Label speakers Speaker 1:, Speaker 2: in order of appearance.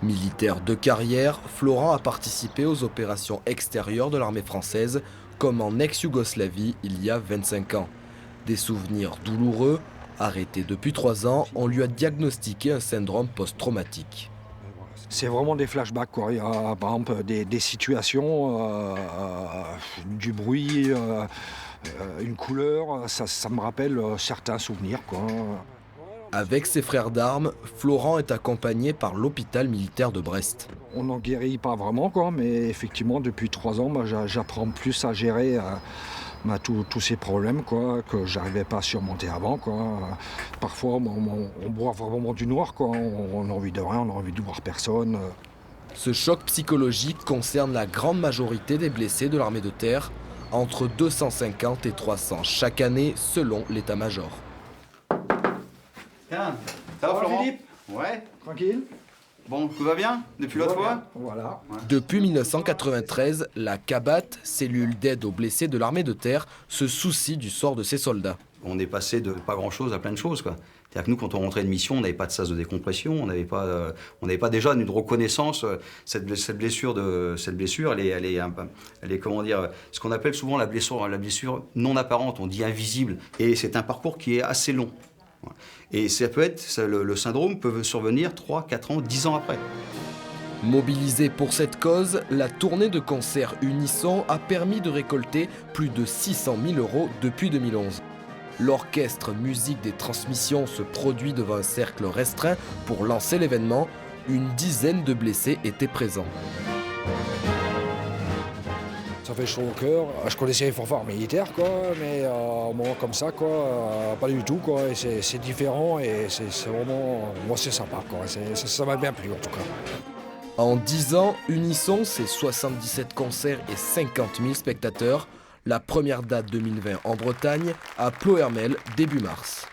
Speaker 1: Militaire de carrière, Florent a participé aux opérations extérieures de l'armée française, comme en ex-Yougoslavie il y a 25 ans. Des souvenirs douloureux, arrêté depuis 3 ans, on lui a diagnostiqué un syndrome post-traumatique.
Speaker 2: C'est vraiment des flashbacks, quoi. Il y a par exemple des situations, du bruit, une couleur, ça me rappelle certains souvenirs, quoi.
Speaker 1: Avec ses frères d'armes, Florent est accompagné par l'hôpital militaire de Brest.
Speaker 2: On n'en guérit pas vraiment, quoi, mais effectivement, depuis 3 ans, moi, j'apprends plus à gérer tous ces problèmes, quoi, que j'arrivais pas à surmonter avant, quoi. Parfois, on boit vraiment du noir, quoi. On a envie de rien, on a envie de voir personne.
Speaker 1: Ce choc psychologique concerne la grande majorité des blessés de l'armée de terre, entre 250 et 300 chaque année selon l'état-major.
Speaker 3: Tiens, ça va Florent?
Speaker 2: Philippe?
Speaker 3: Ouais.
Speaker 2: Tranquille?
Speaker 3: Bon, tout va bien depuis l'autre fois?
Speaker 2: Voilà.
Speaker 1: Depuis 1993, la CABAT, cellule d'aide aux blessés de l'armée de terre, se soucie du sort de ses soldats.
Speaker 3: On est passé de pas grand-chose à plein de choses, quoi. C'est-à-dire que nous, quand on rentrait de mission, on n'avait pas de sas de décompression, on n'avait pas déjà une reconnaissance. Cette blessure, elle est comment dire, ce qu'on appelle souvent la blessure non apparente, on dit invisible. Et c'est un parcours qui est assez long. Et ça peut être, le syndrome peut survenir 3, 4 ans, 10 ans après.
Speaker 1: Mobilisée pour cette cause, la tournée de concert Unisson a permis de récolter plus de 600 000 € depuis 2011. L'orchestre Musique des Transmissions se produit devant un cercle restreint pour lancer l'événement. Une dizaine de blessés étaient présents.
Speaker 2: Ça fait chaud au cœur. Je connaissais les fanfares militaires, quoi, mais au moment comme ça, quoi, pas du tout, quoi. Et c'est différent et c'est vraiment, moi c'est sympa, quoi. Ça m'a bien plu en tout cas.
Speaker 1: En 10 ans, Unisson, c'est 77 concerts et 50 000 spectateurs. La première date 2020 en Bretagne, à Plohermel, début mars.